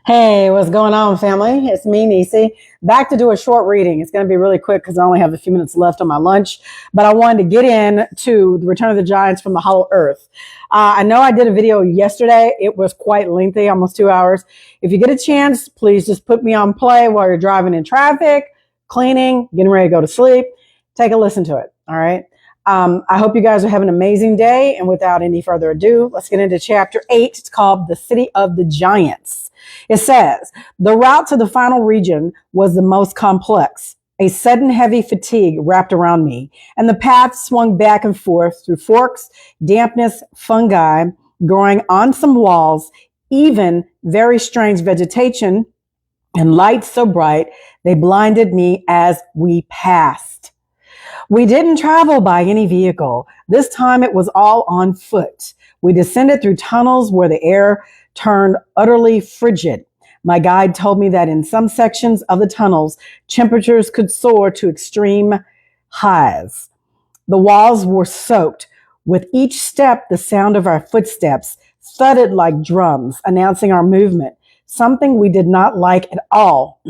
Hey, what's going on, family? It's me, Nisi. Back to do a short reading. It's going to be really quick because I only have a few minutes left on my lunch. But I wanted to get in to the Return of the Giants from the Hollow Earth. I know I did a video yesterday. It was quite lengthy, almost 2 hours. If you get a chance, please just put me on play while you're driving in traffic, cleaning, getting ready to go to sleep. Take a listen to it. All right. I hope you guys are having an amazing day. And without any further ado, let's get into chapter 8. It's called The City of the Giants. It says, the route to the final region was the most complex. A sudden heavy fatigue wrapped around me, and the path swung back and forth through forks, dampness, fungi growing on some walls, even very strange vegetation, and lights so bright they blinded me as we passed. We didn't travel by any vehicle. This time it was all on foot. We descended through tunnels where the air turned utterly frigid. My guide told me that in some sections of the tunnels, temperatures could soar to extreme highs. The walls were soaked. With each step, the sound of our footsteps thudded like drums, announcing our movement, something we did not like at all.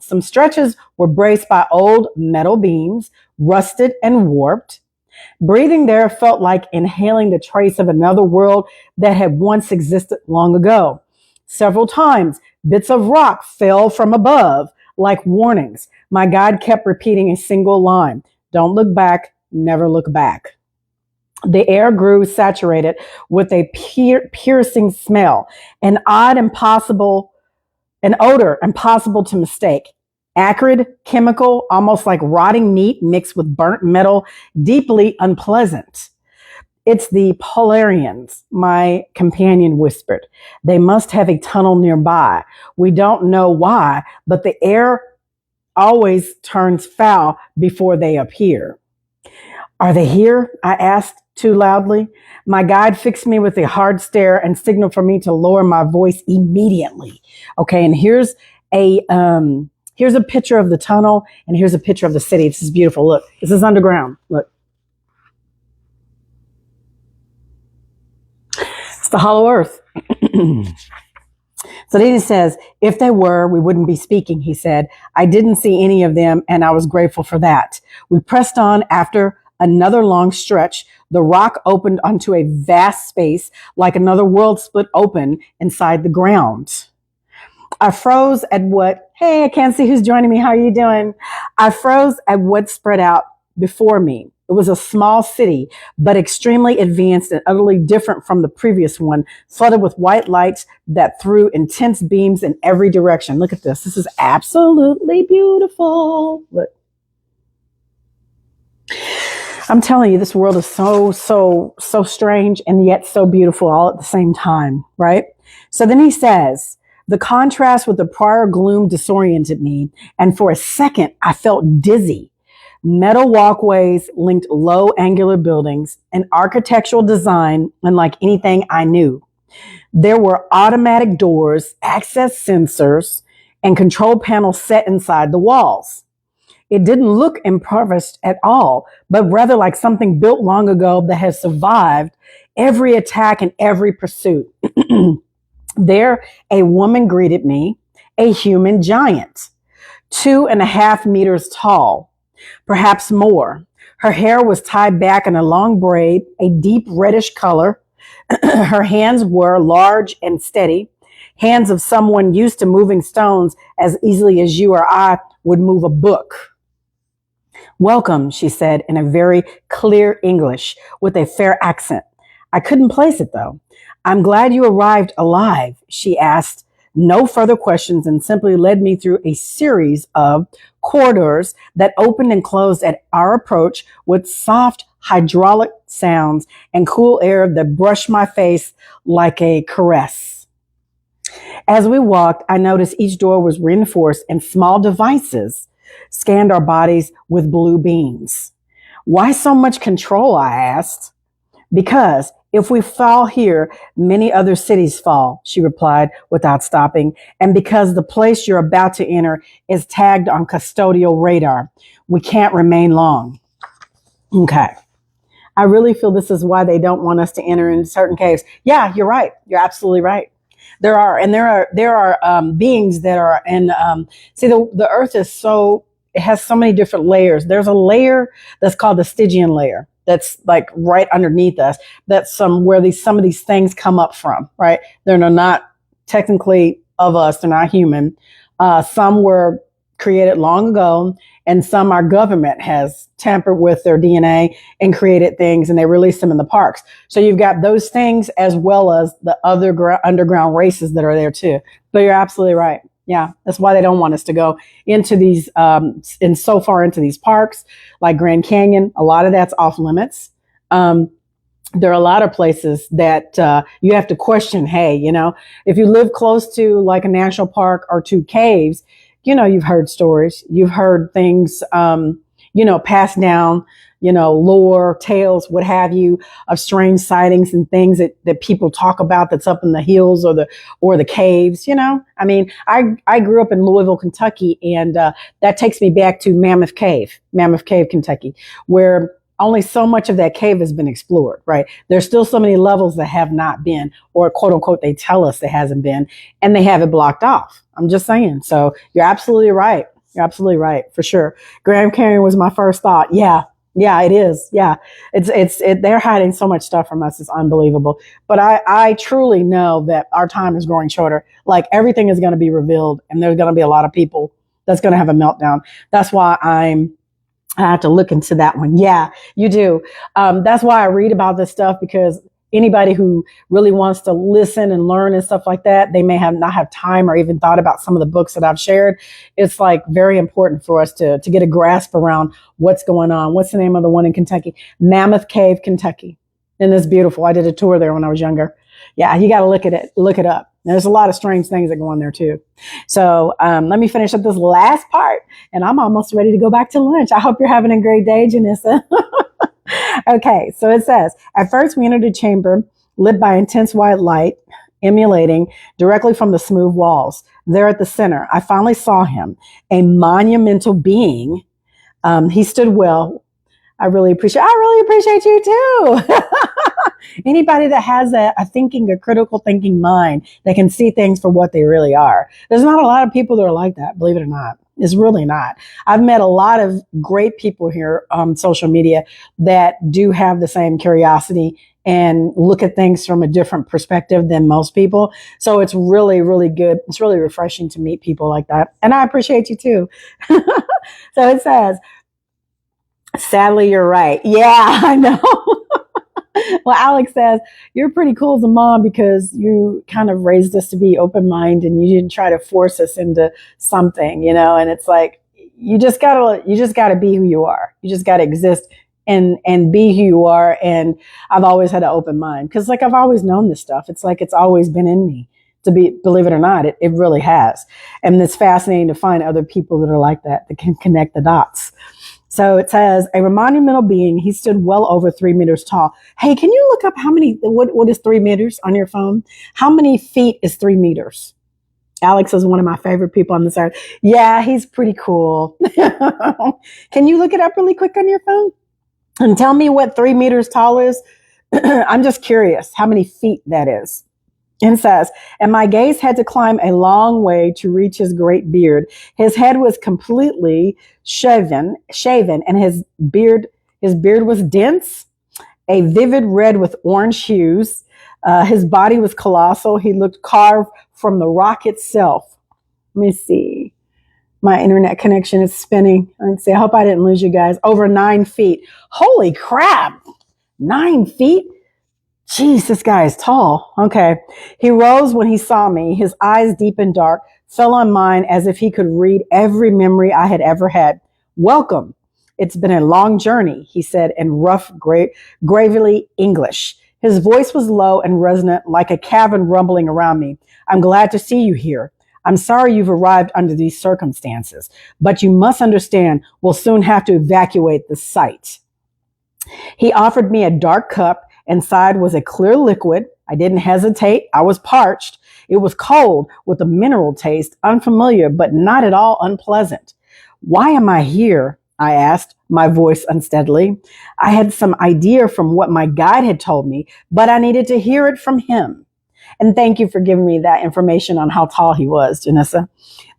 Some stretches were braced by old metal beams, rusted and warped. Breathing there felt like inhaling the trace of another world that had once existed long ago. Several times, bits of rock fell from above like warnings. My guide kept repeating a single line: don't look back, never look back. The air grew saturated with a piercing smell, an odor impossible to mistake. Acrid, chemical, almost like rotting meat mixed with burnt metal, deeply unpleasant. It's the Polarians, my companion whispered. They must have a tunnel nearby. We don't know why, but the air always turns foul before they appear. Are they here? I asked too loudly. My guide fixed me with a hard stare and signaled for me to lower my voice immediately. Okay, and here's a picture of the tunnel, and here's a picture of the city. This is beautiful. Look, this is underground. Look. It's the hollow earth. So then he says, if they were, we wouldn't be speaking, he said. I didn't see any of them, and I was grateful for that. We pressed on after another long stretch. The rock opened onto a vast space, like another world split open inside the ground. I froze at what, hey, I can't see who's joining me. How are you doing? I froze at what spread out before me. It was a small city, but extremely advanced and utterly different from the previous one, flooded with white lights that threw intense beams in every direction. Look at this. This is absolutely beautiful. Look. I'm telling you, this world is so strange and yet so beautiful all at the same time, right? So then he says, the contrast with the prior gloom disoriented me, and for a second, I felt dizzy. Metal walkways linked low angular buildings, an architectural design unlike anything I knew. There were automatic doors, access sensors, and control panels set inside the walls. It didn't look impoverished at all, but rather like something built long ago that has survived every attack and every pursuit. There, a woman greeted me, a human giant, 2.5 meters tall, perhaps more. Her hair was tied back in a long braid, a deep reddish color. Her hands were large and steady, hands of someone used to moving stones as easily as you or I would move a book. Welcome, she said in a very clear English with a fair accent. I couldn't place it though. I'm glad you arrived alive, she asked no further questions and simply led me through a series of corridors that opened and closed at our approach with soft hydraulic sounds and cool air that brushed my face like a caress. As we walked, I noticed each door was reinforced and small devices scanned our bodies with blue beams. Why so much control? I asked. Because if we fall here, many other cities fall, she replied without stopping. And because the place you're about to enter is tagged on custodial radar, we can't remain long. Okay. I really feel this is why they don't want us to enter in certain caves. Yeah, you're right. You're absolutely right. There are beings that are in. See, the Earth is so, it has so many different layers. There's a layer that's called the Stygian layer. That's like right underneath us. That's where some of these things come up from. Right? They're not technically of us. They're not human. Some were created long ago, and some our government has tampered with their DNA and created things, and they release them in the parks. So you've got those things as well as the other underground races that are there too. But you're absolutely right. Yeah, that's why they don't want us to go into these, and so far into these parks like Grand Canyon. A lot of that's off limits. There are a lot of places that you have to question. Hey, if you live close to like a national park or to caves, you've heard stories, you've heard things, passed down, lore, tales, what have you, of strange sightings and things that people talk about that's up in the hills or the caves. I mean, I grew up in Louisville, Kentucky, and that takes me back to Mammoth Cave, Kentucky, where only so much of that cave has been explored, right? There's still so many levels that have not been, or quote unquote, they tell us it hasn't been, and they have it blocked off. I'm just saying. So you're absolutely right. You're absolutely right, for sure. Grand Canyon was my first thought. Yeah, it is. Yeah, they're hiding so much stuff from us. It's unbelievable. But I truly know that our time is growing shorter. Like everything is going to be revealed, and there's going to be a lot of people that's going to have a meltdown. That's why I have to look into that one. Yeah, you do. That's why I read about this stuff, because anybody who really wants to listen and learn and stuff like that, they may not have time or even thought about some of the books that I've shared. It's like very important for us to get a grasp around what's going on. What's the name of the one in Kentucky? Mammoth Cave, Kentucky. And it's beautiful. I did a tour there when I was younger. Yeah, you got to look it up. There's a lot of strange things that go on there too. So let me finish up this last part, and I'm almost ready to go back to lunch. I hope you're having a great day, Janissa. Okay, so it says, at first we entered a chamber lit by intense white light, emanating directly from the smooth walls. There at the center, I finally saw him, a monumental being. He stood well. I really appreciate you too. Anybody that has a critical thinking mind that can see things for what they really are. There's not a lot of people that are like that, believe it or not. It's really not. I've met a lot of great people here on social media that do have the same curiosity and look at things from a different perspective than most people. So it's really, really good. It's really refreshing to meet people like that. And I appreciate you too. So it says, sadly, you're right. Yeah, I know. Well, Alex says, you're pretty cool as a mom because you kind of raised us to be open-minded and you didn't try to force us into something, and it's like, you just gotta be who you are. You just gotta exist and be who you are. And I've always had an open mind because like, I've always known this stuff. It's like, it's always been in me to be, believe it or not, it really has. And it's fascinating to find other people that are like that can connect the dots. So it says, a monumental being, he stood well over 3 meters tall. Hey, can you look up what is 3 meters on your phone? How many feet is 3 meters? Alex is one of my favorite people on this earth. Yeah, he's pretty cool. Can you look it up really quick on your phone? And tell me what 3 meters tall is? I'm just curious how many feet that is. And says, and my gaze had to climb a long way to reach his great beard. His head was completely shaven, and his beard was dense, a vivid red with orange hues. His body was colossal. He looked carved from the rock itself. Let me see. My internet connection is spinning. Let's see. I hope I didn't lose you guys. Over 9 feet. Holy crap. 9 feet? Jeez, this guy is tall. Okay. He rose when he saw me. His eyes, deep and dark, fell on mine as if he could read every memory I had ever had. Welcome. It's been a long journey, he said in rough, gravely English. His voice was low and resonant, like a cavern rumbling around me. I'm glad to see you here. I'm sorry you've arrived under these circumstances, but you must understand we'll soon have to evacuate the site. He offered me a dark cup. Inside was a clear liquid. I didn't hesitate. I was parched. It was cold with a mineral taste, unfamiliar, but not at all unpleasant. Why am I here? I asked, my voice unsteadily. I had some idea from what my guide had told me, but I needed to hear it from him. And thank you for giving me that information on how tall he was, Janissa.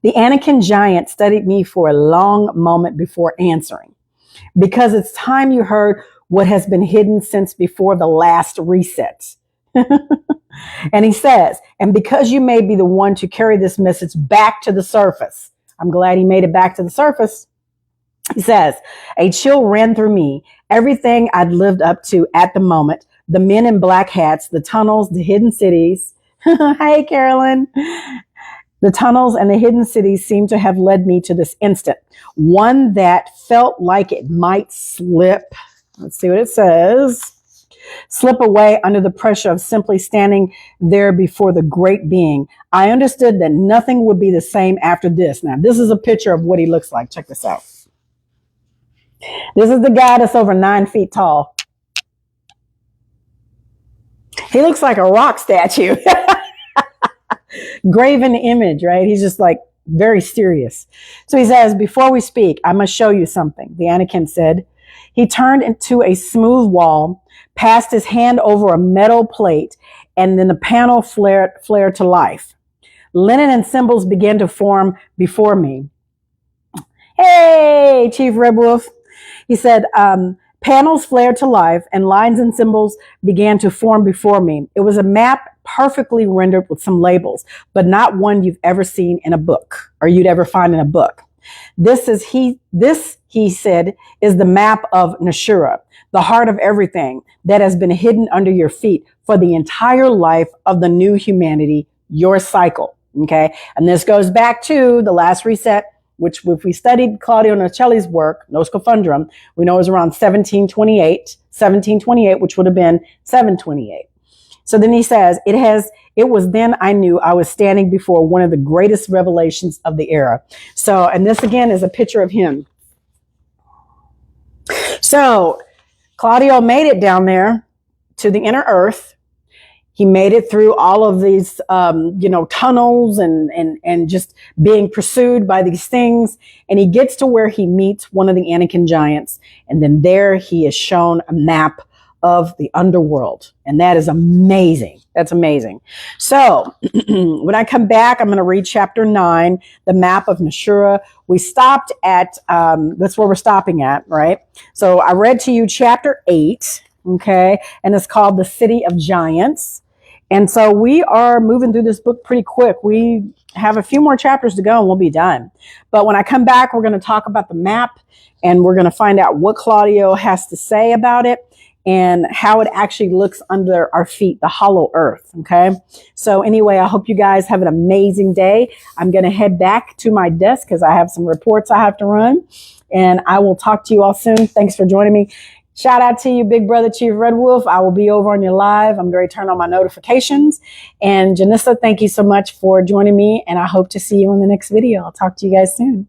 The Anakin giant studied me for a long moment before answering. Because it's time you heard what has been hidden since before the last reset. And he says, and because you may be the one to carry this message back to the surface. I'm glad he made it back to the surface. He says, a chill ran through me. Everything I'd lived up to at the moment, the men in black hats, the tunnels, the hidden cities. Hey, Carolyn. The tunnels and the hidden cities seem to have led me to this instant, one that felt like it might slip. Let's see what it says. Slip away under the pressure of simply standing there before the great being. I understood that nothing would be the same after this. Now, this is a picture of what he looks like. Check this out. This is the guy that's over 9 feet tall. He looks like a rock statue. Graven image, right? He's just like very serious. So he says, before we speak, I must show you something, the Anakin said. He turned into a smooth wall, passed his hand over a metal plate, and then the panel flared to life. Linen and symbols began to form before me. Hey, Chief Red Wolf. He said, panels flared to life and lines and symbols began to form before me. It was a map perfectly rendered with some labels, but not one you've ever seen in a book or you'd ever find in a book. This, he said, is the map of Nashura, the heart of everything that has been hidden under your feet for the entire life of the new humanity, your cycle. Okay. And this goes back to the last reset, which if we studied Claudio Nacelli's work, Nos Confundren, we know it was around 1728, which would have been 728. So then he says, it was then I knew I was standing before one of the greatest revelations of the era. So, and this again is a picture of him. So Claudio made it down there to the inner earth. He made it through all of these, tunnels and just being pursued by these things. And he gets to where he meets one of the Anakin giants. And then there he is shown a map of the underworld. And that is amazing. That's amazing. So when I come back, I'm going to read chapter 9, the map of Nashura. We stopped at, that's where we're stopping at, right? So I read to you chapter 8, okay? And it's called The City of Giants. And so we are moving through this book pretty quick. We have a few more chapters to go and we'll be done. But when I come back, we're going to talk about the map and we're going to find out what Claudio has to say about it and how it actually looks under our feet, the hollow earth. Okay. So anyway, I hope you guys have an amazing day. I'm going to head back to my desk because I have some reports I have to run and I will talk to you all soon. Thanks for joining me. Shout out to you, Big Brother Chief Red Wolf. I will be over on your live. I'm going to turn on my notifications. And Janissa, thank you so much for joining me. And I hope to see you in the next video. I'll talk to you guys soon.